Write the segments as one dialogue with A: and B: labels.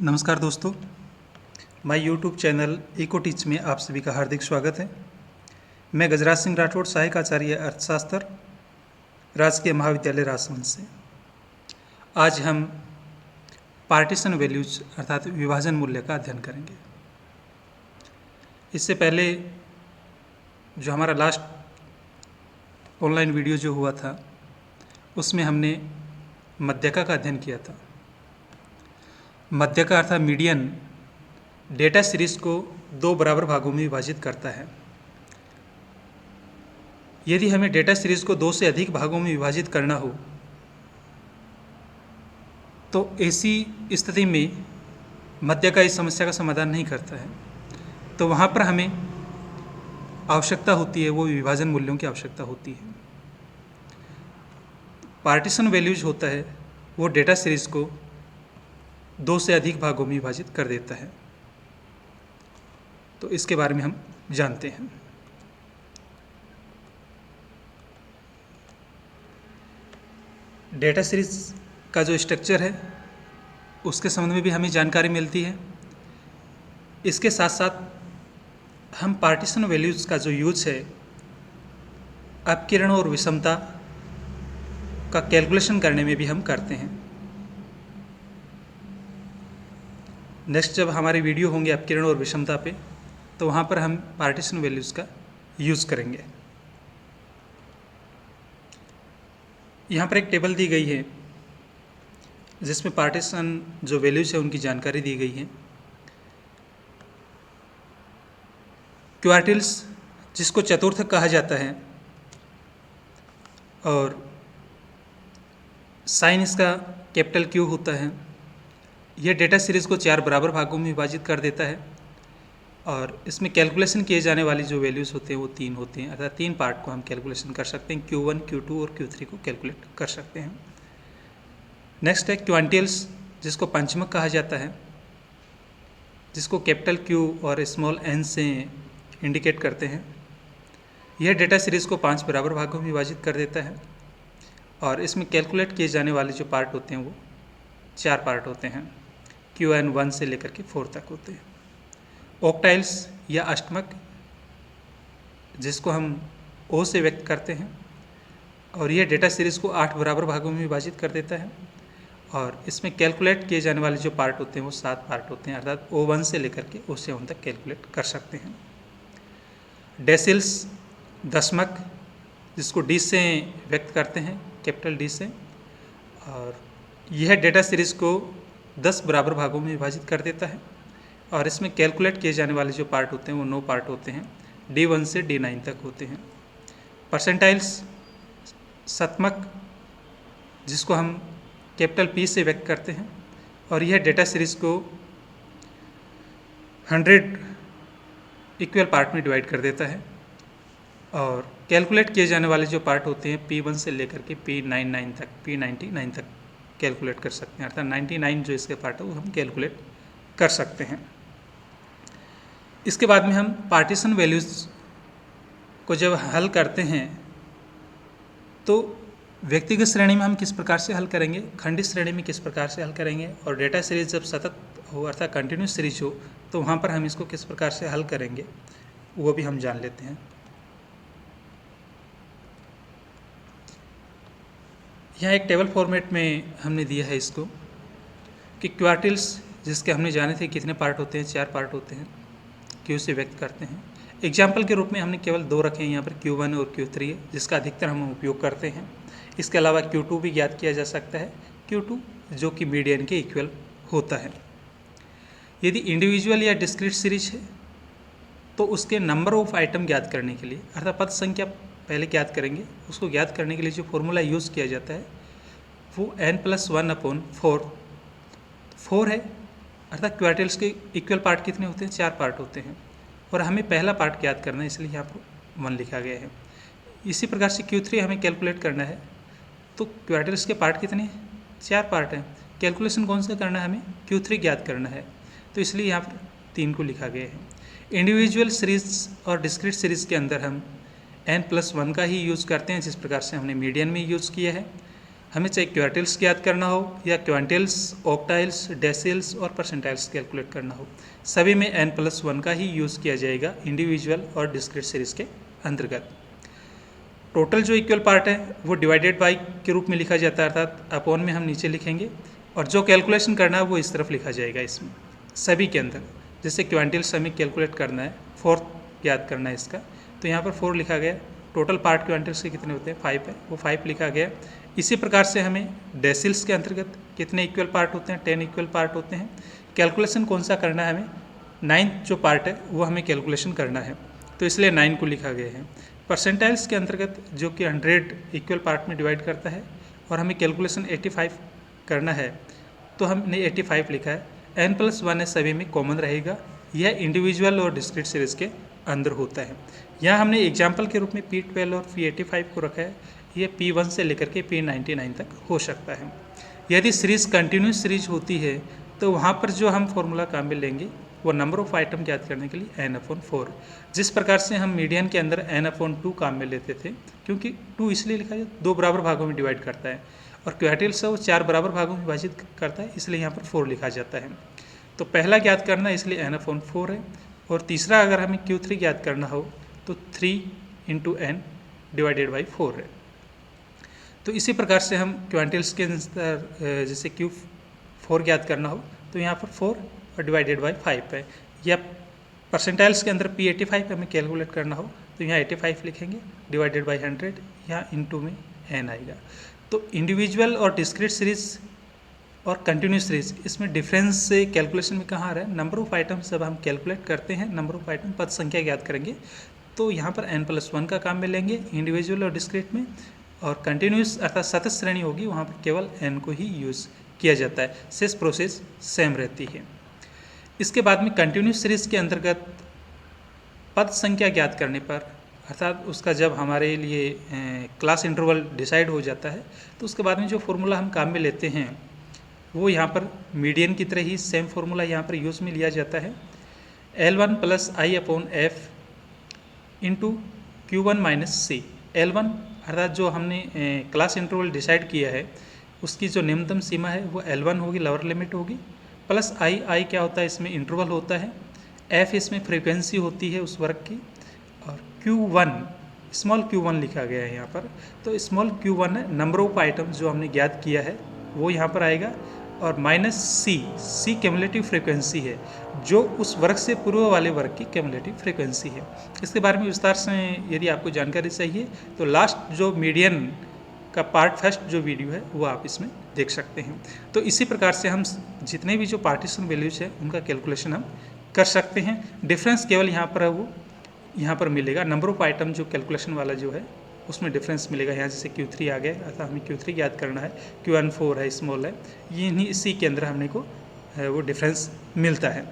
A: नमस्कार दोस्तों, my YouTube channel Eco Teach में आप सभी का हार्दिक स्वागत है। मैं गजराज सिंह राठौड़, सहायक आचार्य अर्थशास्त्र, राजकीय महाविद्यालय राजसमंद से। आज हम पार्टीशन वैल्यूज अर्थात विभाजन मूल्य का अध्ययन करेंगे। इससे पहले जो हमारा लास्ट ऑनलाइन वीडियो जो हुआ था उसमें हमने मध्यका का अध्ययन किया था। मध्य का अर्थात मीडियन डेटा सीरीज को दो बराबर भागों में विभाजित करता है। यदि हमें डेटा सीरीज को दो से अधिक भागों में विभाजित करना हो तो ऐसी स्थिति में मध्य का इस समस्या का समाधान नहीं करता है, तो वहाँ पर हमें आवश्यकता होती है, वो विभाजन मूल्यों की आवश्यकता होती है। पार्टीशन वैल्यूज होता है वो डेटा सीरीज को दो से अधिक भागों में विभाजित कर देता है। तो इसके बारे में हम जानते हैं। डेटा सीरीज का जो स्ट्रक्चर है उसके संबंध में भी हमें जानकारी मिलती है। इसके साथ साथ हम पार्टीशन वैल्यूज का जो यूज है अपकिरण और विषमता का कैलकुलेशन करने में भी हम करते हैं। नेक्स्ट जब हमारे वीडियो होंगे अपकिरण और विषमता पे, तो वहाँ पर हम पार्टीशन वैल्यूज़ का यूज़ करेंगे। यहाँ पर एक टेबल दी गई है जिसमें पार्टीशन जो वैल्यूज़ है उनकी जानकारी दी गई है। क्वार्टिल्स जिसको चतुर्थक कहा जाता है और साइन इसका कैपिटल क्यू होता है। यह डेटा सीरीज़ को चार बराबर भागों में विभाजित कर देता है और इसमें कैलकुलेशन किए जाने वाली जो वैल्यूज़ होते हैं वो तीन होते हैं, अर्थात तीन पार्ट को हम कैलकुलेशन कर सकते हैं। Q1, Q2 और Q3 को कैलकुलेट कर सकते हैं। नेक्स्ट है क्वांटिल्स जिसको पंचमक कहा जाता है, जिसको कैपिटल Q और स्मॉल n से इंडिकेट करते हैं। यह डेटा सीरीज़ को पांच बराबर भागों में विभाजित कर देता है और इसमें कैलकुलेट किए जाने वाले जो पार्ट होते हैं वो चार पार्ट होते हैं। Qn 1 से लेकर के 4 तक होते हैं। ऑक्टाइल्स या अष्टमक जिसको हम O से व्यक्त करते हैं और यह डेटा सीरीज़ को 8 बराबर भागों में विभाजित कर देता है और इसमें कैलकुलेट किए जाने वाले जो पार्ट होते हैं वो 7 पार्ट होते हैं, अर्थात O1 से लेकर के O7 तक कैलकुलेट कर सकते हैं। डेसिल्स दशमक जिसको D से व्यक्त करते हैं, कैपिटल D से, और यह डेटा सीरीज़ को 10 बराबर भागों में विभाजित कर देता है और इसमें कैलकुलेट किए जाने वाले जो पार्ट होते हैं वो 9 पार्ट होते हैं, D1 से D9 तक होते हैं। परसेंटाइल्स शतमक जिसको हम कैपिटल P से व्यक्त करते हैं और यह डेटा सीरीज़ को 100 इक्वल पार्ट में डिवाइड कर देता है और कैलकुलेट किए जाने वाले जो पार्ट होते हैं P1 से लेकर के P99 तक कैलकुलेट कर सकते हैं, अर्थात 99 जो इसके पार्ट है वो हम कैलकुलेट कर सकते हैं। इसके बाद में हम पार्टीशन वैल्यूज़ को जब हल करते हैं तो व्यक्तिगत श्रेणी में हम किस प्रकार से हल करेंगे, खंडित श्रेणी में किस प्रकार से हल करेंगे, और डेटा सीरीज जब सतत हो अर्थात कंटिन्यूस सीरीज हो तो वहाँ पर हम इसको किस प्रकार से हल करेंगे वो भी हम जान लेते हैं। यहाँ एक टेबल फॉर्मेट में हमने दिया है इसको कि क्वार्टिल्स जिसके हमने जाने थे कितने पार्ट होते हैं, 4 पार्ट होते हैं, Q से व्यक्त करते हैं। एग्जाम्पल के रूप में हमने केवल 2 रखे हैं यहाँ पर, Q1 और Q3 है, जिसका अधिकतर हम उपयोग करते हैं। इसके अलावा Q2 भी ज्ञात किया जा सकता है, Q2 जो कि मीडियन के इक्वल होता है। यदि इंडिविजुअल या डिस्क्रीट सीरीज है तो उसके नंबर ऑफ आइटम ज्ञात करने के लिए, अर्थात पद संख्या पहले ज्ञात करेंगे, उसको ज्ञात करने के लिए जो फॉर्मूला यूज़ किया जाता है वो n+1/4 4 है, अर्थात क्वार्टिल्स के इक्वल पार्ट कितने होते हैं, 4 पार्ट होते हैं और हमें पहला पार्ट ज्ञात करना है, इसलिए यहाँ पर 1 लिखा गया है। इसी प्रकार से Q3 हमें कैलकुलेट करना है तो क्वार्टिल्स के पार्ट कितने हैं, 4 पार्ट हैं। कैलकुलेशन कौन सा करना है, हमें Q3 ज्ञात करना है, तो इसलिए यहाँ पर 3 को लिखा गया है। इंडिविजुअल सीरीज और डिस्क्रीट सीरीज़ के अंदर हम n+1 का ही यूज़ करते हैं, जिस प्रकार से हमने मीडियन में यूज़ किया है। हमें चाहे क्वार्टिल्स ज्ञात करना हो या क्वांटिल्स, ऑक्टाइल्स, डेसिल्स और परसेंटाइल्स कैलकुलेट करना हो, सभी में n+1 का ही यूज़ किया जाएगा इंडिविजुअल और डिस्क्रीट सीरीज़ के अंतर्गत। टोटल जो इक्वल पार्ट है वो डिवाइडेड बाई के रूप में लिखा जाता है, अर्थात अपॉन में हम नीचे लिखेंगे और जो कैलकुलेशन करना है वो इस तरफ लिखा जाएगा इसमें सभी के अंदर। जैसे क्वांटिल्स हमें कैलकुलेट करना है, 4 याद करना है इसका, तो यहाँ पर 4 लिखा गया। टोटल पार्ट क्वांटिल्स के कितने होते हैं, 5 है, वो 5 लिखा गया। इसी प्रकार से हमें डेसिल्स के अंतर्गत कितने इक्वल पार्ट होते हैं, 10 इक्वल पार्ट होते हैं। कैलकुलेशन कौन सा करना है हमें, 9 जो पार्ट है वो हमें कैलकुलेशन करना है, तो इसलिए 9 को लिखा गया है। परसेंटाइल्स के अंतर्गत जो कि 100 इक्वल पार्ट में डिवाइड करता है और हमें कैलकुलेशन 85 करना है, तो हमने 85 लिखा है। n+1 है, सभी में कॉमन रहेगा, यह इंडिविजुअल और डिस्क्रीट सीरीज़ के अंदर होता है। यहाँ हमने एग्जाम्पल के रूप में P12 और P85 को रखा है, ये P1 से लेकर के P99 तक हो सकता है। यदि सीरीज़ कंटिन्यूस सीरीज होती है तो वहाँ पर जो हम फॉर्मूला काम में लेंगे वो नंबर ऑफ आइटम ज्ञात करने के लिए n/4, जिस प्रकार से हम मीडियन के अंदर n/2 काम में लेते थे, क्योंकि 2 इसलिए लिखा जाए 2 बराबर भागों में डिवाइड करता है और क्वार्टिल्स वो 4 बराबर भागों में विभाजित करता है, इसलिए यहाँ पर 4 लिखा जाता है। तो पहला ज्ञात करना है इसलिए n/4 है, और तीसरा अगर हमें Q3 ज्ञात करना हो तो 3 × n डिवाइडेड बाई 4 है। तो इसी प्रकार से हम क्वांटिल्स के अंदर जैसे Q4 ज्ञात करना हो तो यहाँ पर 4 और डिवाइडेड बाई 5 है, या परसेंटाइल्स के अंदर P85 हमें कैलकुलेट करना हो तो यहाँ 85 लिखेंगे डिवाइडेड बाई 100, यहाँ इनटू में n आएगा। तो इंडिविजुअल और डिस्क्रीट सीरीज और कंटिन्यूस सीरीज, इसमें डिफरेंस से कैलकुलेशन में कहाँ आ रहा है, नंबर ऑफ आइटम्स जब हम कैलकुलेट करते हैं, नंबर ऑफ आइटम पद संख्या ज्ञात करेंगे तो यहाँ पर n+1 का काम में लेंगे इंडिविजुअल और डिस्क्रीट में, और कंटिन्यूस अर्थात सतत श्रेणी होगी वहाँ पर केवल n को ही यूज़ किया जाता है, शेष प्रोसेस सेम रहती है। इसके बाद में कंटिन्यूस सीरीज के अंतर्गत पद संख्या ज्ञात करने पर, अर्थात उसका जब हमारे लिए क्लास इंटरवल डिसाइड हो जाता है तो उसके बाद में जो फॉर्मूला हम काम में लेते हैं वो यहाँ पर मीडियन की तरह ही सेम फॉर्मूला यहाँ पर यूज़ में लिया जाता है, L1 + I/f into Q1 - C। L1 अर्थात जो हमने क्लास इंटरवल डिसाइड किया है उसकी जो न्यूनतम सीमा है वो L1 होगी, लोअर लिमिट होगी, प्लस I क्या होता है, इसमें इंटरवल होता है, F इसमें फ्रीक्वेंसी होती है उस वर्ग की, और Q1 स्मॉल q1 लिखा गया है यहाँ पर, तो स्मॉल q1 है नंबर ऑफ आइटम जो हमने ज्ञात किया है वो यहाँ पर आएगा, और -c क्यूमुलेटिव फ्रीक्वेंसी है जो उस वर्ग से पूर्व वाले वर्ग की क्यूमुलेटिव फ्रीक्वेंसी है। इसके बारे में विस्तार से यदि आपको जानकारी चाहिए तो लास्ट जो मीडियन का पार्ट फर्स्ट जो वीडियो है वो आप इसमें देख सकते हैं। तो इसी प्रकार से हम जितने भी जो पार्टीशन वैल्यूज है उनका कैलकुलेशन हम कर सकते हैं। डिफरेंस केवल यहाँ पर है, वो यहाँ पर मिलेगा नंबर ऑफ आइटम जो कैलकुलेशन वाला जो है उसमें डिफरेंस मिलेगा। यहाँ जैसे Q3 आ गया, अर्थात हमें Q3 याद करना है, Q1 4 है, स्मॉल है, ये इसी के अंदर हमने को वो डिफरेंस मिलता है।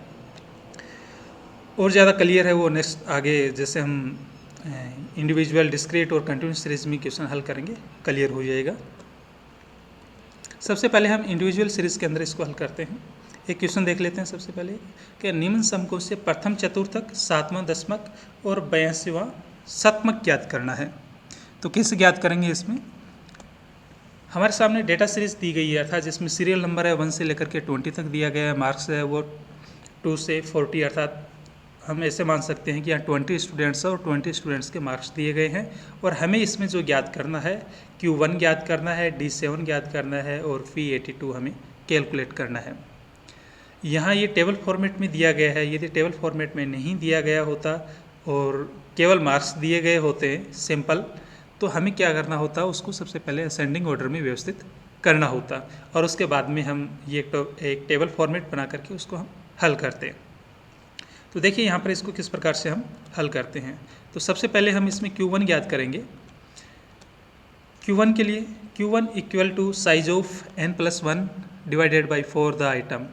A: और ज़्यादा क्लियर है वो नेक्स्ट आगे जैसे हम इंडिविजुअल, डिस्क्रीट और कंटिन्यूस सीरीज में क्वेश्चन हल करेंगे क्लियर हो जाएगा। सबसे पहले हम इंडिविजुअल सीरीज के अंदर इसको हल करते हैं। एक क्वेश्चन देख लेते हैं सबसे पहले कि निम्न समकोण से प्रथम चतुर्थक, 7वां दशमक और 82वां शतमक ज्ञात करना है। तो कैसे ज्ञात करेंगे, इसमें हमारे सामने डेटा सीरीज दी गई है, अर्थात जिसमें सीरियल नंबर है 1 से लेकर के 20 तक दिया गया है, मार्क्स है वो 2 से 40, अर्थात हम ऐसे मान सकते हैं कि यहाँ 20 स्टूडेंट्स है और 20 स्टूडेंट्स के मार्क्स दिए गए हैं, और हमें इसमें जो ज्ञात करना है Q1 ज्ञात करना है, D7 ज्ञात करना है और P82 हमें कैलकुलेट करना है। यहाँ ये टेबल फॉर्मेट में दिया गया है, यदि टेबल फॉर्मेट में नहीं दिया गया होता और केवल मार्क्स दिए गए होते सिंपल, तो हमें क्या करना होता, उसको सबसे पहले असेंडिंग ऑर्डर में व्यवस्थित करना होता, और उसके बाद में हम ये एक टेबल फॉर्मेट बना करके उसको हम हल करते हैं। तो देखिए यहाँ पर इसको किस प्रकार से हम हल करते हैं। तो सबसे पहले हम इसमें Q1 ज्ञात करेंगे। Q1 के लिए Q1 = size of n+1 divided by 4 the item.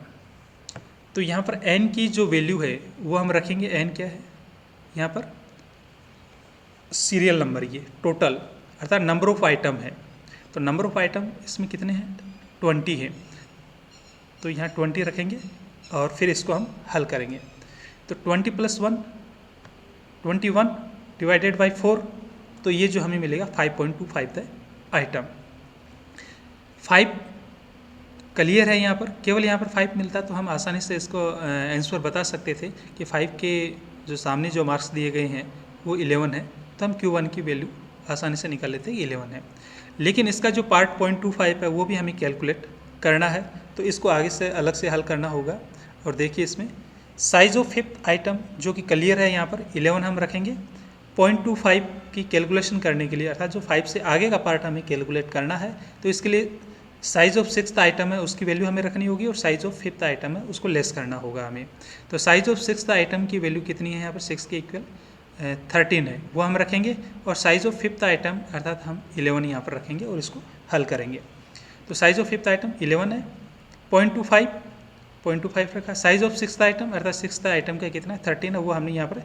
A: तो यहाँ पर n की जो वैल्यू है वो हम रखेंगे, n क्या है यहाँ पर सीरियल नंबर, ये टोटल अर्थात नंबर ऑफ आइटम है। तो नंबर ऑफ आइटम इसमें कितने हैं, 20 है, तो यहाँ 20 रखेंगे और फिर इसको हम हल करेंगे। तो 20 + 1 21 डिवाइडेड बाई 4, तो ये जो हमें मिलेगा 5.25 है आइटम। 5 क्लियर है यहाँ पर, केवल यहाँ पर 5 मिलता तो हम आसानी से इसको आंसर बता सकते थे कि 5 के जो सामने जो मार्क्स दिए गए हैं वो 11 है, तो हम Q1 की वैल्यू आसानी से निकाल लेते हैं 11 है। लेकिन इसका जो पार्ट 0.25 है वो भी हमें कैलकुलेट करना है, तो इसको आगे से अलग से हल करना होगा। और देखिए इसमें साइज ऑफ 5th आइटम जो कि क्लियर है यहाँ पर 11 हम रखेंगे। 0.25 की कैलकुलेशन करने के लिए, अर्थात जो 5 से आगे का पार्ट हमें कैलकुलेट करना है, तो इसके लिए साइज ऑफ 6th आइटम है उसकी वैल्यू हमें रखनी होगी और साइज ऑफ 5th आइटम है उसको लेस करना होगा हमें। तो साइज ऑफ 6th आइटम की वैल्यू कितनी है यहाँ पर, 6 के इक्वल 13 है, वो हम रखेंगे। और साइज ऑफ 5th आइटम अर्थात हम 11 यहाँ पर रखेंगे और इसको हल करेंगे। तो साइज ऑफ 5th आइटम 11 है, 0.25 रखा। साइज ऑफ 6th आइटम अर्थात 6th आइटम का कितना है 13 है, वो हमने यहाँ पर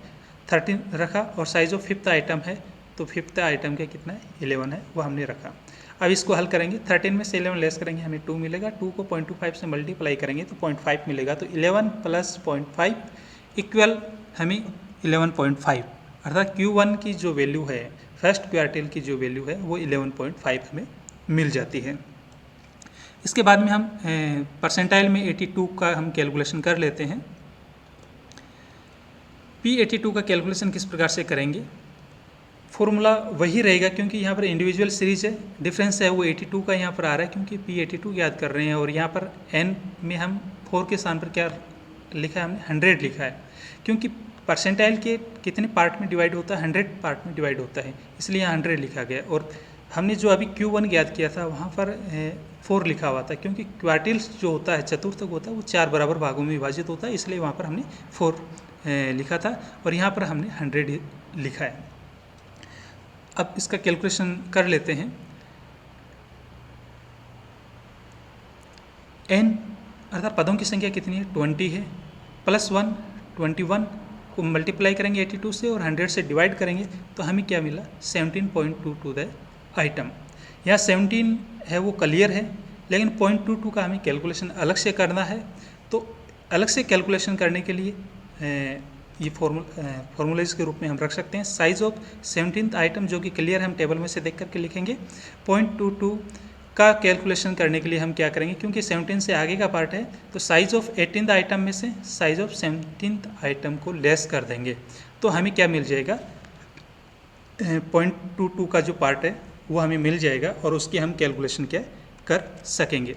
A: 13 रखा। और साइज ऑफ 5th आइटम है तो 5th आइटम का कितना है 11 है, वो हमने रखा। अब इसको हल करेंगे, 13 में से 11 लेस करेंगे हमें 2 मिलेगा, 2 को 0.25 से मल्टीप्लाई करेंगे तो 0.5 मिलेगा। तो 11 प्लस 0.5 इक्वल हमें 11.5, अर्थात Q1 की जो वैल्यू है, फर्स्ट क्वार्टिल की जो वैल्यू है वो 11.5 हमें मिल जाती है। इसके बाद में हम परसेंटाइल में 82 का हम कैलकुलेशन कर लेते हैं। P82 का कैलकुलेशन किस प्रकार से करेंगे, फॉर्मूला वही रहेगा क्योंकि यहाँ पर इंडिविजुअल सीरीज है, डिफरेंस है वो 82 का यहाँ पर आ रहा है क्योंकि P82 याद कर रहे हैं। और यहाँ पर n में हम 4 के स्थान पर क्या लिखा है, हमने 100 लिखा है, क्योंकि परसेंटाइल के कितने पार्ट में डिवाइड होता है, 100 पार्ट में डिवाइड होता है, इसलिए यहाँ 100 लिखा गया। और हमने जो अभी Q1 याद किया था वहाँ पर 4 लिखा हुआ था, क्योंकि क्वार्टिल्स जो होता है, चतुर्थक होता है, वो 4 बराबर भागों में विभाजित होता है, इसलिए वहाँ पर हमने 4 लिखा था और यहाँ पर हमने 100 लिखा है। अब इसका कैलकुलेशन कर लेते हैं। n अर्थात पदों की संख्या कितनी है, 20 है, प्लस 1 21 को मल्टीप्लाई करेंगे 82 से और 100 से डिवाइड करेंगे तो हमें क्या मिला 17.22 द आइटम। यहाँ 17 है वो क्लियर है, लेकिन 0.22 का हमें कैलकुलेशन अलग से करना है। तो अलग से कैलकुलेशन करने के लिए ये फॉर्मूलेज के रूप में हम रख सकते हैं। साइज ऑफ 17th आइटम जो कि क्लियर हम टेबल में से देख करके लिखेंगे। 0.22 का कैलकुलेशन करने के लिए हम क्या करेंगे, क्योंकि 17 से आगे का पार्ट है तो साइज ऑफ 18th आइटम में से साइज ऑफ 17th आइटम को लेस कर देंगे तो हमें क्या मिल जाएगा, 0.22 का जो पार्ट है वो हमें मिल जाएगा और उसकी हम कैलकुलेशन क्या कर सकेंगे।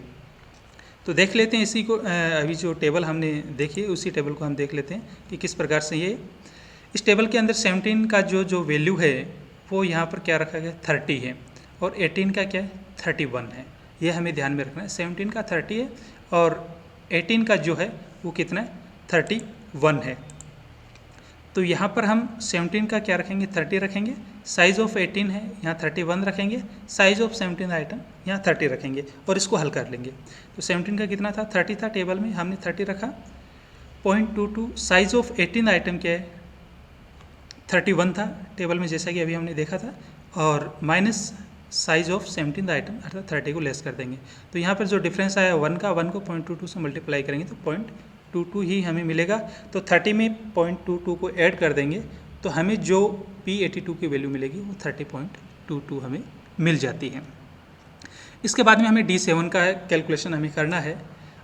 A: तो देख लेते हैं इसी को, अभी जो टेबल हमने देखी है उसी टेबल को हम देख लेते हैं कि किस प्रकार से ये, इस टेबल के अंदर 17 का जो वैल्यू है वो यहाँ पर क्या रखा गया 30 है और 18 का क्या है 31 है, ये हमें ध्यान में रखना है। 17 का 30 है और 18 का जो है वो कितना है 31 है। तो यहाँ पर हम 17 का क्या रखेंगे 30 रखेंगे, साइज ऑफ 18 है यहाँ 31 रखेंगे, साइज ऑफ 17 आइटम यहाँ 30 रखेंगे और इसको हल कर लेंगे। तो 17 का कितना था 30 था, टेबल में हमने 30 रखा। 0.22 साइज ऑफ 18 आइटम क्या है 31 था टेबल में जैसा कि अभी हमने देखा था, और माइनस साइज ऑफ 17 आइटम अर्थात 30 को लेस कर देंगे। तो यहाँ पर जो डिफरेंस आया 1 का, 1 को 0.22 से मल्टीप्लाई करेंगे तो 0.22 ही हमें मिलेगा। तो 30 में 0.22 को ऐड कर देंगे तो हमें जो P82 की वैल्यू मिलेगी वो 30.22 हमें मिल जाती है। इसके बाद में हमें D7 का कैलकुलेशन हमें करना है,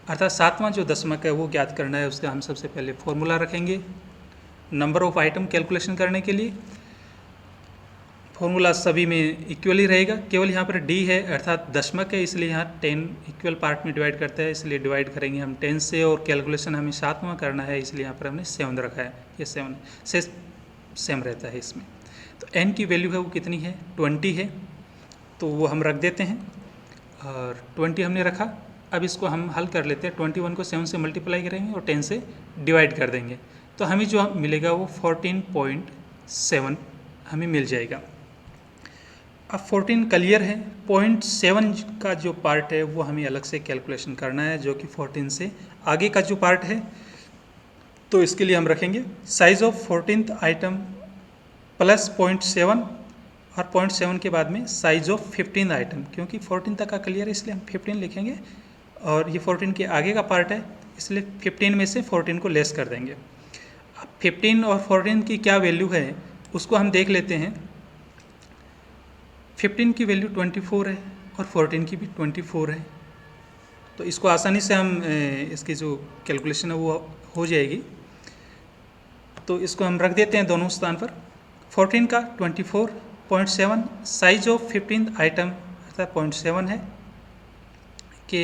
A: अर्थात 7वां जो दशमक है वो ज्ञात करना है। उसका हम सबसे पहले फॉर्मूला रखेंगे नंबर ऑफ आइटम कैलकुलेशन करने के लिए। फॉर्मूला सभी में इक्वली रहेगा, केवल यहाँ पर D है अर्थात दशमक है, इसलिए यहाँ 10 इक्वल पार्ट में डिवाइड करता है, इसलिए डिवाइड करेंगे हम 10 से। और कैलकुलेशन हमें 7वां करना है, इसलिए यहाँ पर हमने 7 रखा है, ये 7 से सेम रहता है इसमें। तो n की वैल्यू है वो कितनी है 20 है, तो वो हम रख देते हैं और 20 हमने रखा। अब इसको हम हल कर लेते हैं, 21 को 7 से मल्टीप्लाई करेंगे और 10 से डिवाइड कर देंगे तो हमें जो मिलेगा वो 14.7 हमें मिल जाएगा। अब 14 क्लियर है, 0.7 का जो पार्ट है वो हमें अलग से कैलकुलेशन करना है, जो कि 14 से आगे का जो पार्ट है। तो इसके लिए हम रखेंगे size of 14th item plus 0.7 और 0.7 के बाद में साइज ऑफ 15th आइटम, क्योंकि 14 तक का क्लियर है इसलिए हम 15 लिखेंगे और ये 14 के आगे का पार्ट है इसलिए 15 में से 14 को लेस कर देंगे। अब 15 और 14 की क्या वैल्यू है उसको हम देख लेते हैं। 15 की वैल्यू 24 है और 14 की भी 24 है। तो इसको आसानी से हम इसकी जो कैलकुलेशन है वो हो जाएगी। तो इसको हम रख देते हैं दोनों स्थान पर। 14 का 24.7, साइज ऑफ 15th आइटम अर्थात 0.7 है कि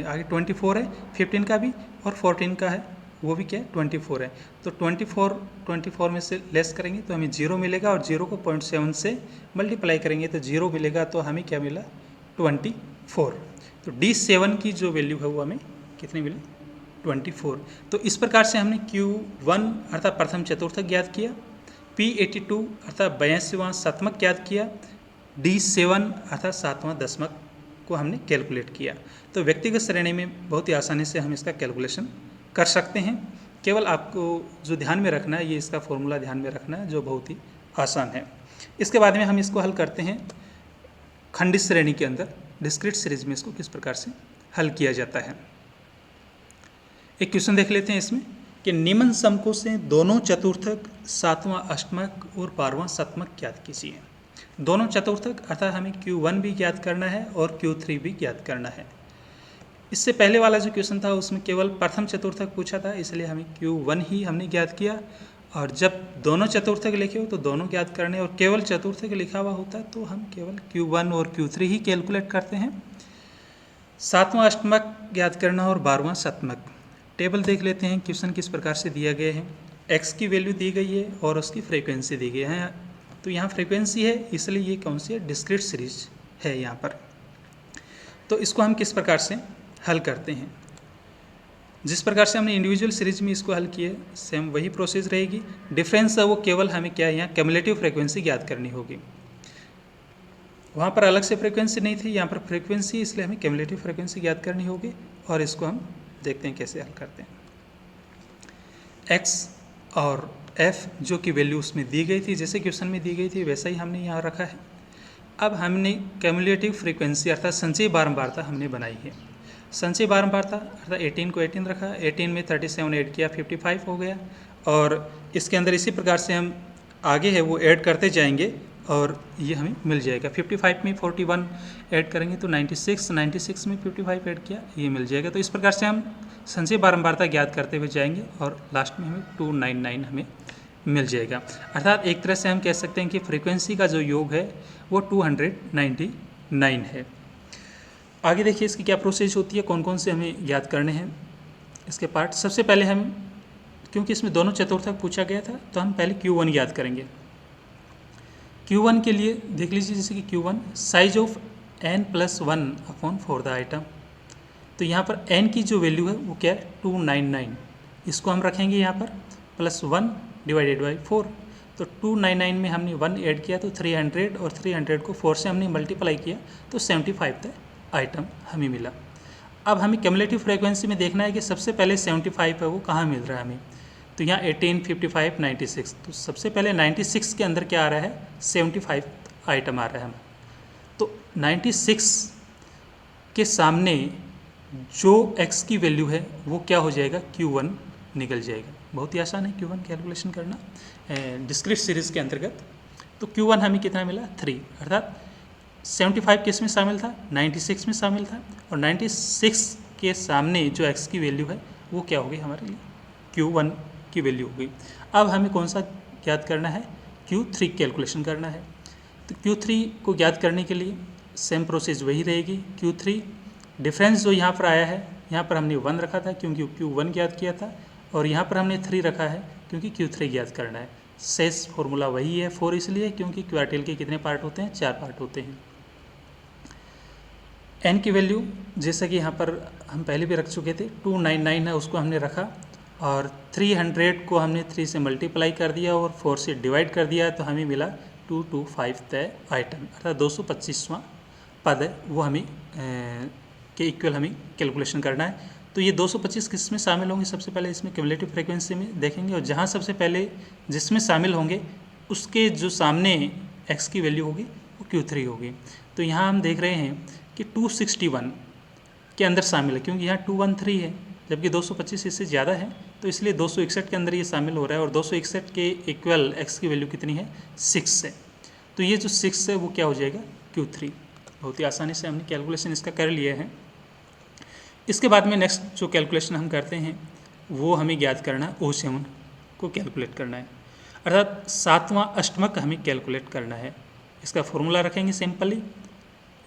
A: आगे 24 है 15 का भी, और 14 का है वो भी क्या है 24 है। तो 24 में से लेस करेंगे तो हमें 0 मिलेगा, और 0 को 0.7 से मल्टीप्लाई करेंगे तो 0 मिलेगा, तो हमें क्या मिला 24। तो D7 की जो वैल्यू है वो हमें कितनी मिली 24। तो इस प्रकार से हमने Q1 अर्थात प्रथम चतुर्थक ज्ञात किया, P82 अर्थात 82वां शतमक ज्ञात किया, D7 अर्थात 7वां दशमक को हमने कैलकुलेट किया। तो व्यक्तिगत श्रेणी में बहुत ही आसानी से हम इसका कैलकुलेशन कर सकते हैं। केवल आपको जो ध्यान में रखना है ये इसका फॉर्मूला ध्यान में रखना है जो बहुत ही आसान है। इसके बाद में हम इसको हल करते हैं खंडित श्रेणी के अंदर, डिस्क्रीट सीरीज में इसको किस प्रकार से हल किया जाता है। एक क्वेश्चन देख लेते हैं इसमें कि निम्न समकों से दोनों चतुर्थक 7वां अष्टमक और 12वां शतमक ज्ञात कीजिए। दोनों चतुर्थक अर्थात हमें Q1 भी ज्ञात करना है और Q3 भी ज्ञात करना है। इससे पहले वाला जो क्वेश्चन था उसमें केवल प्रथम चतुर्थक पूछा था, इसलिए हमें Q1 ही हमने ज्ञात किया, और जब दोनों चतुर्थक लिखे हो तो दोनों ज्ञात करने, और केवल चतुर्थक लिखा हुआ होता तो हम केवल Q1 और Q3 ही कैलकुलेट करते हैं। 7वां अष्टमक ज्ञात करना और 12वां शतमक। टेबल देख लेते हैं क्वेश्चन किस प्रकार से दिया गया है। x की वैल्यू दी गई है और उसकी फ्रीक्वेंसी दी गई है। तो यहाँ फ्रीक्वेंसी है इसलिए ये कौन सी है डिस्क्रीट सीरीज है यहाँ पर। तो इसको हम किस प्रकार से हल करते हैं, जिस प्रकार से हमने इंडिविजुअल सीरीज में इसको हल किए सेम वही प्रोसेस रहेगी। डिफरेंस है वो केवल हमें क्या है यहाँ क्यूमुलेटिव फ्रीक्वेंसी ज्ञात करनी होगी। वहाँ पर अलग से फ्रीक्वेंसी नहीं थी, यहाँ पर फ्रीक्वेंसी, इसलिए हमें क्यूमुलेटिव फ्रीक्वेंसी ज्ञात करनी होगी। और इसको हम देखते हैं कैसे हल करते हैं। x और f जो कि वैल्यू उसमें दी गई थी, जैसे क्वेश्चन में दी गई थी वैसा ही हमने यहाँ रखा है। अब हमने क्यूमुलेटिव फ्रीक्वेंसी अर्थात संचयी बारंबारता हमने बनाई है। संचयी बारंबारता अर्थात 18 को 18 रखा, 18 में 37 ऐड किया 55 हो गया, और इसके अंदर इसी प्रकार से हम आगे है वो ऐड करते जाएंगे और ये हमें मिल जाएगा। 55 में 41 ऐड करेंगे तो 96, 96 में 55 ऐड किया ये मिल जाएगा। तो इस प्रकार से हम संचयी बारंबारता ज्ञात करते हुए जाएंगे और लास्ट में हमें 299 हमें मिल जाएगा। अर्थात एक तरह से हम कह सकते हैं कि फ्रीक्वेंसी का जो योग है वो 299 है। आगे देखिए इसकी क्या प्रोसेस होती है, कौन कौन से हमें याद करने हैं इसके पार्ट। सबसे पहले हम, क्योंकि इसमें दोनों चतुर्थक पूछा गया था, तो हम पहले Q1 याद करेंगे। Q1 के लिए देख लीजिए, जैसे कि Q1 size of n+1/4 the item. तो यहाँ पर n की जो वैल्यू है वो क्या है 299, इसको हम रखेंगे यहाँ पर +1 / 4। तो 299 में हमने 1 ऐड किया तो 300, और 300 को 4 से हमने मल्टीप्लाई किया तो 75 द आइटम हमें मिला। अब हमें क्यूमुलेटिव फ्रीक्वेंसी में देखना है कि सबसे पहले 75 है वो कहाँ मिल रहा है हमें। तो यहाँ 18, 55, 96, तो सबसे पहले 96 के अंदर क्या आ रहा है 75 आइटम आ रहा है हमें। तो 96 के सामने जो x की वैल्यू है वो क्या हो जाएगा Q1 निकल जाएगा। बहुत ही आसान है Q1 कैलकुलेशन करना डिस्क्रीट सीरीज़ के अंतर्गत। तो Q1 हमें कितना मिला 3, अर्थात 75 किस में शामिल था 96 में शामिल था, और 96 के सामने जो x की वैल्यू है वो क्या होगी हमारे लिए Q1 की वैल्यू हो गई। अब हमें कौन सा ज्ञात करना है Q3 कैलकुलेशन करना है। तो Q3 को ज्ञात करने के लिए सेम प्रोसेस वही रहेगी। Q3 डिफरेंस जो यहाँ पर आया है, यहाँ पर हमने 1 रखा था क्योंकि Q1 ज्ञात किया था, और यहाँ पर हमने 3 रखा है क्योंकि Q3 ज्ञात करना है। शेष फॉर्मूला वही है 4 इसलिए क्योंकि क्वार्टिल के कितने पार्ट होते हैं 4 पार्ट होते हैं। n की वैल्यू जैसा कि यहाँ पर हम पहले भी रख चुके थे 299 है, उसको हमने रखा, और 300 को हमने 3 से मल्टीप्लाई कर दिया और 4 से डिवाइड कर दिया, तो हमें मिला 225 तय आइटम, अर्थात 225वां पद है वो हमें के इक्वल हमें कैलकुलेशन करना है। तो ये 225 किस में शामिल होंगे, सबसे पहले इसमें क्यूमुलेटिव फ्रीक्वेंसी में देखेंगे, और जहाँ सबसे पहले जिसमें शामिल होंगे उसके जो सामने x की वैल्यू होगी वो Q3 होगी। तो यहाँ हम देख रहे हैं कि 261 के अंदर शामिल है, क्योंकि यहाँ 213 है जबकि 225 इससे ज़्यादा है, तो इसलिए 261 के अंदर ये शामिल हो रहा है, और 261 के इक्वल x की वैल्यू कितनी है 6 है। तो ये जो 6 है वो क्या हो जाएगा Q3। बहुत ही आसानी से हमने कैलकुलेशन इसका कर लिया है। इसके बाद में नेक्स्ट जो कैलकुलेशन हम करते हैं वो हमें ज्ञात करना है, O7 को कैलकुलेट करना है, अर्थात 7वां अष्टमक हमें कैलकुलेट करना है। इसका फॉर्मूला रखेंगे सिंपली,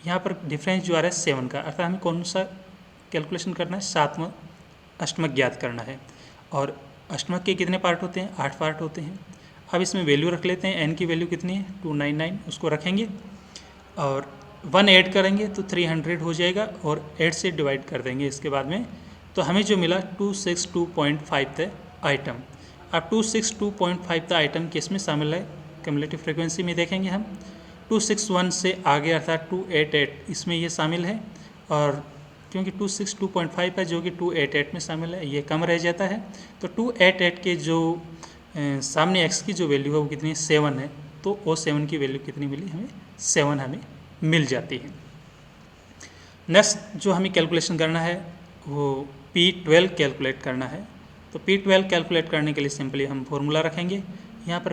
A: यहाँ पर डिफरेंस जो आ रहा है 7 का, अर्थात हमें कौन सा कैलकुलेशन करना है, 7वां अष्टमक ज्ञात करना है। और अष्टमक के कितने पार्ट होते हैं, 8 पार्ट होते हैं। अब इसमें वैल्यू रख लेते हैं, n की वैल्यू कितनी है 299, उसको रखेंगे और 1 ऐड करेंगे तो 300 हो जाएगा और 8 से डिवाइड कर देंगे इसके बाद में, तो हमें जो मिला 262.5 था आइटम। अब 262.5 था आइटम किस में शामिल है, क्यूमुलेटिव फ्रीक्वेंसी में देखेंगे हम 261 से आगे अर्थात 288 इसमें ये शामिल है, और क्योंकि 262.5 है जो कि 288 में शामिल है, ये कम रह जाता है। तो 288 के जो सामने x की जो वैल्यू है वो कितनी है, 7 है, तो O7 की वैल्यू कितनी मिली हमें, 7 हमें मिल जाती है। नेक्स्ट जो हमें कैलकुलेशन करना है वो P12 कैलकुलेट करना है। तो P12 कैलकुलेट करने के लिए सिंपली हम फॉर्मूला रखेंगे, यहाँ पर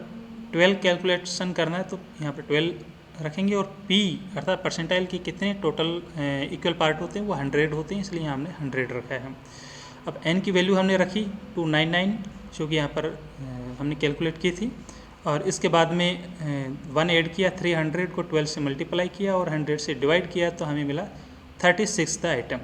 A: 12 कैलकुलेशन करना है तो यहाँ पर 12 रखेंगे और P अर्थात परसेंटाइल की कितने टोटल इक्वल पार्ट होते हैं वो 100 होते हैं, इसलिए हमने 100 रखा है। अब n की वैल्यू हमने रखी 299 जो कि यहाँ पर हमने कैलकुलेट की थी, और इसके बाद में 1 ऐड किया, 300 को 12 से मल्टीप्लाई किया और 100 से डिवाइड किया तो हमें मिला 36 था आइटम।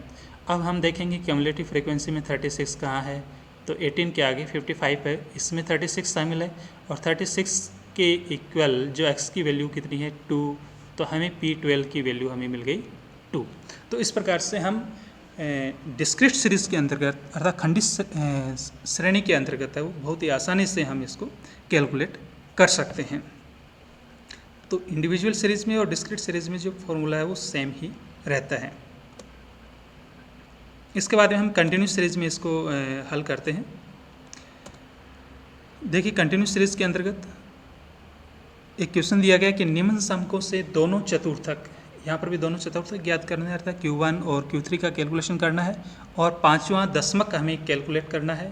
A: अब हम देखेंगे क्यूमुलेटिव फ्रीक्वेंसी में 36 कहाँ है, तो 18 के आगे 55 है, इसमें 36 शामिल है, और 36 के इक्वल जो x की वैल्यू कितनी है 2, तो हमें P12 की वैल्यू हमें मिल गई 2। तो इस प्रकार से हम डिस्क्रीट सीरीज़ के अंतर्गत अर्थात खंडित श्रेणी के अंतर्गत है वो बहुत ही आसानी से हम इसको कैलकुलेट कर सकते हैं। तो इंडिविजुअल सीरीज़ में और डिस्क्रीट सीरीज़ में जो फॉर्मूला है वो सेम ही रहता है। इसके बाद में हम कंटिन्यूस सीरीज़ में इसको हल करते हैं। देखिए कंटिन्यूस सीरीज़ के अंतर्गत एक क्वेश्चन दिया गया कि निम्न समकों से दोनों चतुर्थक, यहाँ पर भी दोनों चतुर्थक ज्ञात करना है, अर्थात Q1 और Q3 का कैलकुलेशन करना है, और 5वां दशमक हमें कैलकुलेट करना है,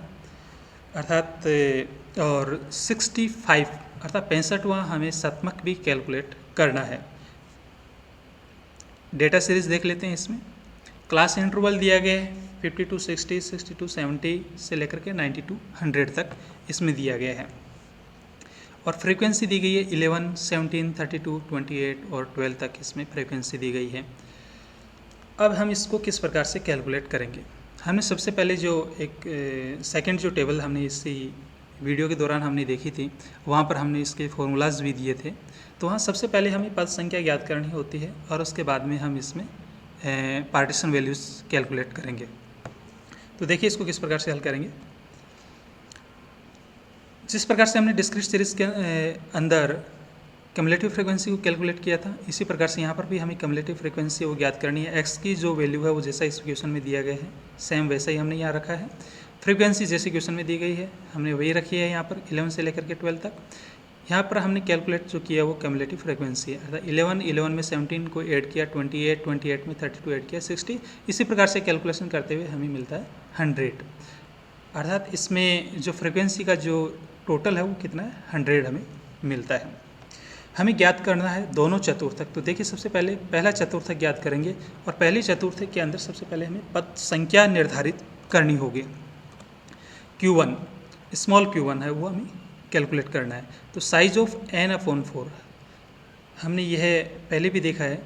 A: अर्थात और 65 अर्थात 65वां हमें शतमक भी कैलकुलेट करना है। डेटा सीरीज़ देख लेते हैं। इसमें क्लास इंटरवल दिया गया है 50 to 60, 60 to 70 से लेकर के 90 to 100 तक इसमें दिया गया है, और फ्रीक्वेंसी दी गई है 11, 17, 32, 28 और 12 तक इसमें फ्रीक्वेंसी दी गई है। अब हम इसको किस प्रकार से कैलकुलेट करेंगे, हमने सबसे पहले जो एक सेकंड जो टेबल हमने इसी वीडियो के दौरान हमने देखी थी वहाँ पर हमने इसके फॉर्मूलाज भी दिए थे, तो वहाँ सबसे पहले हमें पद संख्या ज्ञात करनी होती है और उसके बाद में हम इसमें पार्टीशन वैल्यूज़ कैलकुलेट करेंगे। तो देखिए इसको किस प्रकार से हल करेंगे। जिस प्रकार से हमने डिस्क्रीट सीरीज़ के अंदर क्यूमुलेटिव फ्रीक्वेंसी को कैलकुलेट किया था, इसी प्रकार से यहाँ पर भी हमें क्यूमुलेटिव फ्रीक्वेंसी वो ज्ञात करनी है। एक्स की जो वैल्यू है वो जैसा इस क्वेश्चन में दिया गया है सेम वैसा ही हमने यहाँ रखा है। फ्रीक्वेंसी जैसे क्वेश्चन में दी गई है हमने वही रखी है यहाँ पर 11 से लेकर के 12 तक। यहाँ पर हमने कैलकुलेट जो किया वो क्यूमुलेटिव फ्रीक्वेंसी है, अर्थात 11 में 17 को ऐड किया, 28 में 32 ऐड किया, 60, इसी प्रकार से कैलकुलेशन करते हुए हमें मिलता है 100, अर्थात इसमें जो फ्रीक्वेंसी का जो टोटल है वो कितना है 100 हमें मिलता है। हमें ज्ञात करना है दोनों चतुर्थक। तो देखिए सबसे पहले पहला चतुर्थक ज्ञात करेंगे, और पहले चतुर्थक के अंदर सबसे पहले हमें पद संख्या निर्धारित करनी होगी। Q1 स्मॉल Q1 है वो हमें कैलकुलेट करना है। तो साइज ऑफ n/4 हमने यह पहले भी देखा है,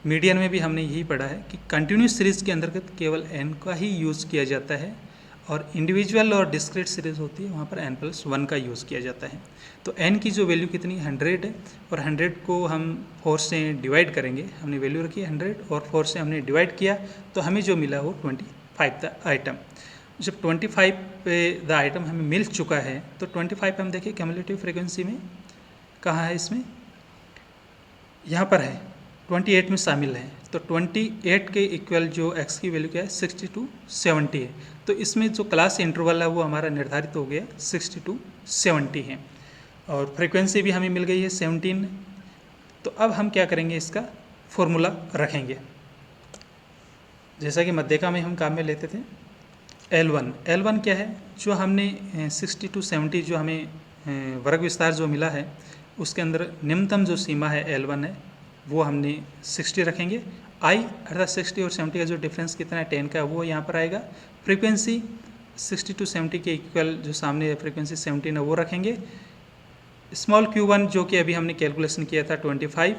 A: मीडियन में भी हमने यही पढ़ा है कि कंटिन्यूस सीरीज़ के अंतर्गत केवल n का ही यूज़ किया जाता है, और इंडिविजुअल और डिस्क्रीट सीरीज़ होती है वहाँ पर n+1 का यूज़ किया जाता है। तो n की जो वैल्यू कितनी 100 है, और 100 को हम 4 से डिवाइड करेंगे, हमने वैल्यू रखी 100 और 4 से हमने डिवाइड किया तो हमें जो मिला वो 25 द आइटम। जब 25 पे द आइटम हमें मिल चुका है तो 25 हम देखिए क्यूमुलेटिव फ्रीक्वेंसी में कहाँ है, इसमें यहाँ पर है 28 में शामिल है। तो 28 के इक्वल जो x की वैल्यू क्या है 60 to 70 है। तो इसमें जो क्लास इंटरवल है वो हमारा निर्धारित हो गया 60 to 70 है, और फ्रीक्वेंसी भी हमें मिल गई है 17। तो अब हम क्या करेंगे, इसका फॉर्मूला रखेंगे जैसा कि मध्यका में हम काम में लेते थे। L1 क्या है, जो हमने 60 to 70 जो हमें वर्ग विस्तार जो मिला है उसके अंदर निम्नतम जो सीमा है L1 है, वो हमने 60 रखेंगे। आई अर्थात 60 और 70 का जो डिफरेंस कितना है 10 का, वो यहाँ पर आएगा। फ्रीक्वेंसी 60 टू 70 के इक्वल जो सामने फ्रीक्वेंसी 17 है वो रखेंगे। स्मॉल q1 जो कि अभी हमने कैलकुलेशन किया था 25,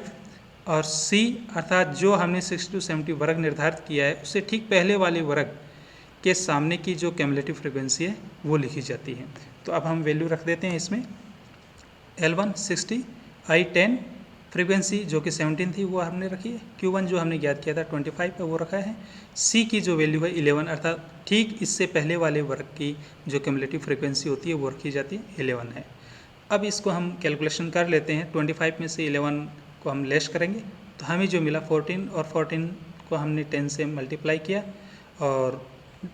A: और c अर्थात जो हमने 60 टू 70 वर्ग निर्धारित किया है उससे ठीक पहले वाले वर्ग के सामने की जो क्यूमुलेटिव फ्रीक्वेंसी है वो लिखी जाती है। तो अब हम वैल्यू रख देते हैं इसमें। L1 60, I 10, फ्रीक्वेंसी जो कि 17 थी वो हमने रखी है। Q1 जो हमने ज्ञात किया था 25 है वो रखा है। C की जो वैल्यू है 11 अर्थात ठीक इससे पहले वाले वर्ग की जो क्यूमुलेटिव फ्रीक्वेंसी होती है वो रखी जाती है, 11 है। अब इसको हम कैलकुलेशन कर लेते हैं। 25 में से 11 को हम लेस करेंगे तो हमें जो मिला 14, और 14 को हमने 10 से मल्टीप्लाई किया और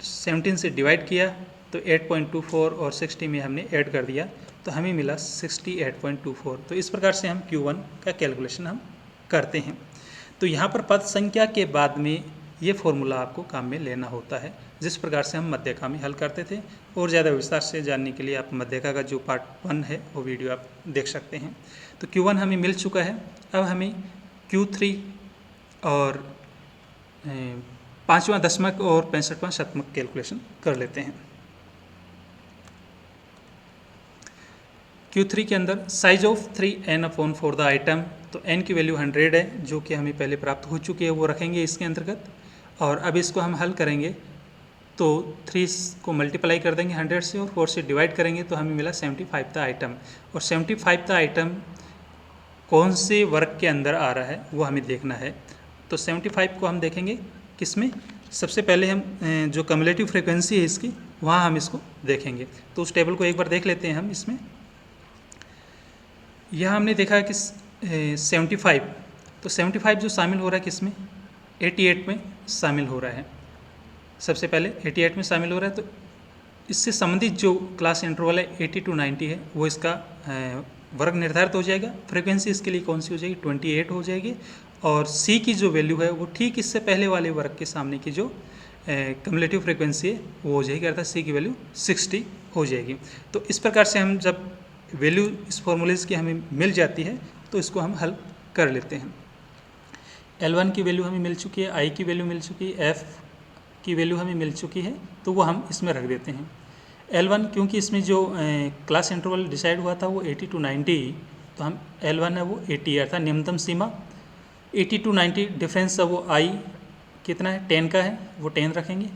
A: 17 से डिवाइड किया तो 8.24 और 60 में हमने ऐड कर दिया तो हमें मिला 68.24। तो इस प्रकार से हम Q1 का कैलकुलेशन हम करते हैं। तो यहाँ पर पद संख्या के बाद में ये फॉर्मूला आपको काम में लेना होता है, जिस प्रकार से हम मध्यका में हल करते थे। और ज़्यादा विस्तार से जानने के लिए आप मध्यका का जो पार्ट 1 है वो वीडियो आप देख सकते हैं। तो Q1 हमें मिल चुका है। अब हमें Q3 और 5वां दशमक और 65वां शतमक कैलकुलेशन कर लेते हैं। Q3 के अंदर size of 3n/4 the item, तो n की वैल्यू 100 है जो कि हमें पहले प्राप्त हो चुकी है, वो रखेंगे इसके अंतर्गत। और अब इसको हम हल करेंगे तो 3 को मल्टीप्लाई कर देंगे 100 से और 4 से डिवाइड करेंगे तो हमें मिला 75 th आइटम। और 75 th आइटम कौन से वर्ग के अंदर आ रहा है वो हमें देखना है। तो 75 को हम देखेंगे किसमें, सबसे पहले हम जो क्यूमुलेटिव फ्रीक्वेंसी है इसकी वहाँ हम इसको देखेंगे। तो उस टेबल को एक बार देख लेते हैं हम। इसमें यह हमने देखा कि 75, तो 75 जो शामिल हो रहा है किसमें, 88 में शामिल हो रहा है। सबसे पहले 88 में शामिल हो रहा है। तो इससे संबंधित जो क्लास इंटरवल है 80 टू 90 है वो इसका वर्ग निर्धारित हो जाएगा। फ्रीक्वेंसी इसके लिए कौन सी हो जाएगी, 28 हो जाएगी। और C की जो वैल्यू है वो ठीक इससे पहले वाले वर्ग के सामने की जो क्यूमुलेटिव फ्रीक्वेंसी है वो हो जाएगी, अर्थात C की वैल्यू 60 हो जाएगी। तो इस प्रकार से हम जब वैल्यू इस फॉर्मूलेज की हमें मिल जाती है तो इसको हम हल कर लेते हैं। L1 की वैल्यू हमें मिल चुकी है, I की वैल्यू मिल चुकी है, F की वैल्यू हमें मिल चुकी है, तो वो हम इसमें रख देते हैं। L1 क्योंकि इसमें जो क्लास इंटरवल डिसाइड हुआ था वो 80 टू 90, तो हम L1 है वो 80 है, अर्थात न्यूनतम सीमा 80 टू 90। डिफरेंस है वो I कितना है, 10 का है, वो 10 रखेंगे।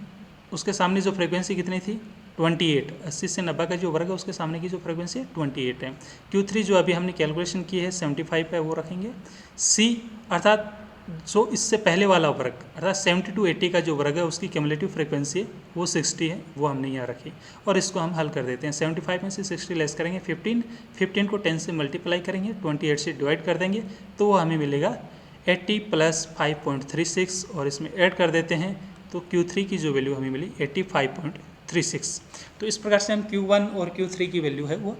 A: उसके सामने जो फ्रीक्वेंसी कितनी थी, 28। 80 से 90 का जो वर्ग है उसके सामने की जो फ्रीक्वेंसी है 28 है। Q3 जो अभी हमने कैलकुलेशन की है 75 है वो रखेंगे। C अर्थात जो इससे पहले वाला वर्ग अर्थात 70 टू 80 का जो वर्ग है उसकी क्यूमुलेटिव फ्रीक्वेंसी है वो 60 है, वो हमने यहाँ रखी और इसको हम हल कर देते हैं। 75 में से 60 लेस करेंगे 15 को 10 से मल्टीप्लाई करेंगे, 28 से डिवाइड कर देंगे तो वो हमें मिलेगा 80 प्लस 5.36 और इसमें ऐड कर देते हैं तो Q3 की जो वैल्यू हमें मिली 85.36। तो इस प्रकार से हम Q1 और Q3 की वैल्यू है वो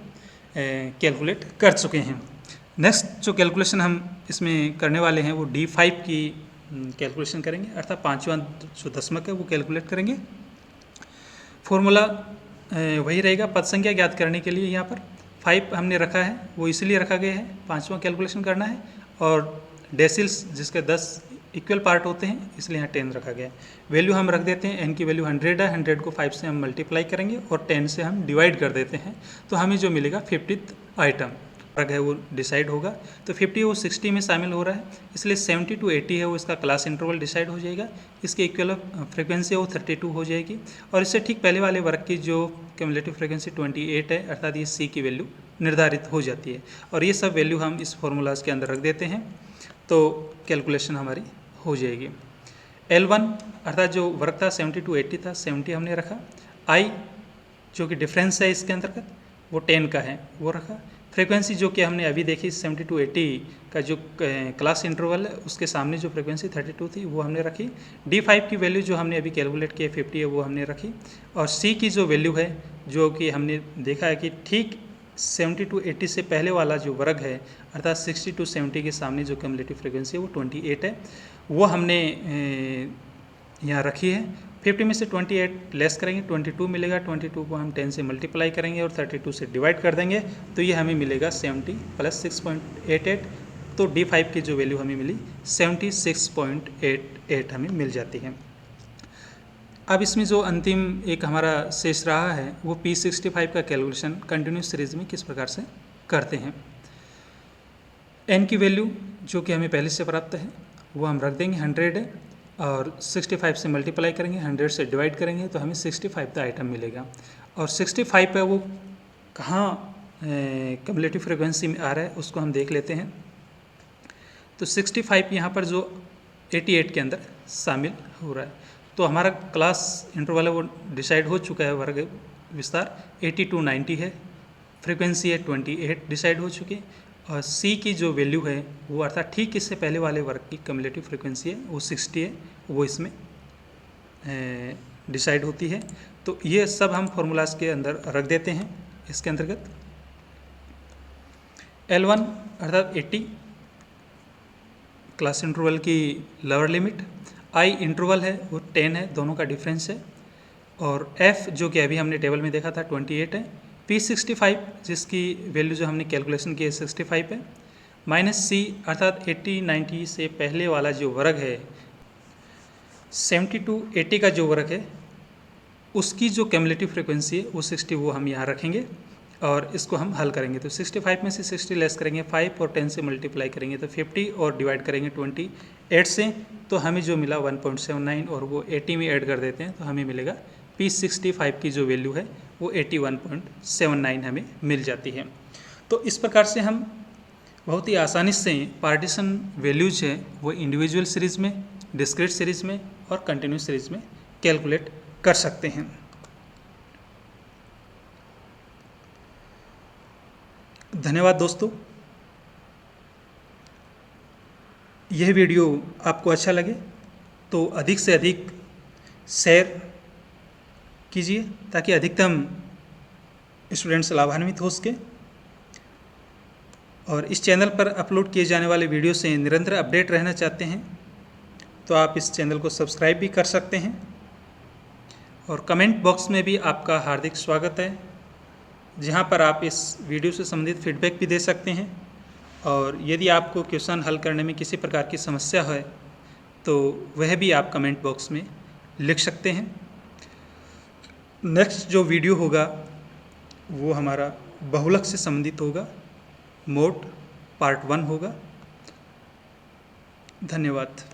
A: कैलकुलेट कर चुके हैं। नेक्स्ट जो कैलकुलेशन हम इसमें करने वाले हैं वो D5 की कैलकुलेशन करेंगे, अर्थात 5वां जो दशमक है वो कैलकुलेट करेंगे। फॉर्मूला वही रहेगा पद संख्या ज्ञात करने के लिए। यहाँ पर 5 हमने रखा है वो इसलिए रखा गया है 5वां कैलकुलेशन करना है, और डेसिल्स जिसके 10 इक्वल पार्ट होते हैं इसलिए यहाँ 10 रखा गया है। वैल्यू हम रख देते हैं, n की वैल्यू 100 है, 100 को 5 से हम मल्टीप्लाई करेंगे और 10 से हम डिवाइड कर देते हैं तो हमें जो मिलेगा 50th आइटम वर्ग है वो डिसाइड होगा। तो 50 वो 60 में शामिल हो रहा है इसलिए 70 टू 80 है वो इसका क्लास इंटरवल डिसाइड हो जाएगा। इसकी इक्वल फ्रीक्वेंसी है वो 32 हो जाएगी और इससे ठीक पहले वाले वर्ग की जो क्यूमुलेटिव फ्रीक्वेंसी 28 है अर्थात ये C की वैल्यू निर्धारित हो जाती है। और ये सब वैल्यू हम इस फॉर्मूलाज के अंदर रख देते हैं तो कैलकुलेशन हमारी हो जाएगी। L1 अर्थात जो वर्ग था 70 टू 80 था, 70 हमने रखा। I जो कि डिफरेंस है इसके अंतर्गत वो 10 का है वो रखा। फ्रीक्वेंसी जो कि हमने अभी देखी 70 टू 80 का जो क्लास इंटरवल है उसके सामने जो फ्रीक्वेंसी 32 थी वो हमने रखी। D5 की वैल्यू जो हमने अभी कैलकुलेट की 50 है वो हमने रखी। और C की जो वैल्यू है जो कि हमने देखा है कि ठीक 70 टू 80 से पहले वाला जो वर्ग है अर्थात 60 टू 70 के सामने जो क्यूमुलेटिव फ्रीक्वेंसी है वो 28 है, वो हमने यहाँ रखी है। 50 में से 28 लेस करेंगे 22 मिलेगा, 22 को हम 10 से मल्टीप्लाई करेंगे और 32 से डिवाइड कर देंगे तो ये हमें मिलेगा 70 प्लस 6.88 तो D5 की जो वैल्यू हमें मिली 76.88 हमें मिल जाती है। अब इसमें जो अंतिम एक हमारा शेष रहा है वो P65 का कैलकुलेशन कंटिन्यूस सीरीज में किस प्रकार से करते हैं। n की वैल्यू जो कि हमें पहले से प्राप्त है वो हम रख देंगे 100 है और 65 से मल्टीप्लाई करेंगे, 100 से डिवाइड करेंगे तो हमें 65 द आइटम मिलेगा। और 65 पे वो कहाँ कम्युलेटिव फ्रिक्वेंसी में आ रहा है उसको हम देख लेते हैं। तो 65 यहाँ पर जो 88 के अंदर शामिल हो रहा है, तो हमारा क्लास इंटरवल है वो डिसाइड हो चुका है। वर्ग विस्तार 80 to 90 है, फ्रिक्वेंसी है 28 डिसाइड हो चुकी है, और C की जो वैल्यू है वो अर्थात ठीक इससे पहले वाले वर्ग की कम्युलेटिव फ्रिक्वेंसी है वो 60 है, वो इसमें डिसाइड होती है। तो ये सब हम फॉर्मूलाज के अंदर रख देते हैं। इसके अंतर्गत L1 अर्थात 80 क्लास इंटरवल की लोअर लिमिट, I इंटरवल है वो 10 है, दोनों का डिफरेंस है, और F जो कि अभी हमने टेबल में देखा था 28 है, P65 जिसकी वैल्यू जो हमने कैलकुलेशन की है 65 है, माइनस C अर्थात 80-90 से पहले वाला जो वर्ग है 70 to 80 का जो वर्ग है उसकी जो कैमुलेटिव फ्रिक्वेंसी है वो 60, वो हम यहाँ रखेंगे और इसको हम हल करेंगे। तो 65 में से 60 लेस करेंगे 5 और 10 से मल्टीप्लाई करेंगे तो 50 और डिवाइड करेंगे 28 से, तो हमें जो मिला 1.79 और वो 80 में ऐड कर देते हैं तो हमें मिलेगा P65 की जो वैल्यू है वो 81.79 हमें मिल जाती है। तो इस प्रकार से हम बहुत ही आसानी से पार्टीशन वैल्यूज है वो इंडिविजुअल सीरीज़ में, डिस्क्रीट सीरीज़ में और कंटिन्यूस सीरीज़ में कैलकुलेट कर सकते हैं। धन्यवाद दोस्तों। यह वीडियो आपको अच्छा लगे तो अधिक से अधिक शेयर कीजिए ताकि अधिकतम स्टूडेंट्स लाभान्वित हो सके, और इस चैनल पर अपलोड किए जाने वाले वीडियो से निरंतर अपडेट रहना चाहते हैं तो आप इस चैनल को सब्सक्राइब भी कर सकते हैं, और कमेंट बॉक्स में भी आपका हार्दिक स्वागत है जहां पर आप इस वीडियो से संबंधित फीडबैक भी दे सकते हैं। और यदि आपको क्वेश्चन हल करने में किसी प्रकार की समस्या है तो वह भी आप कमेंट बॉक्स में लिख सकते हैं। नेक्स्ट जो वीडियो होगा वो हमारा बहुलक से संबंधित होगा, मोड पार्ट 1 होगा। धन्यवाद।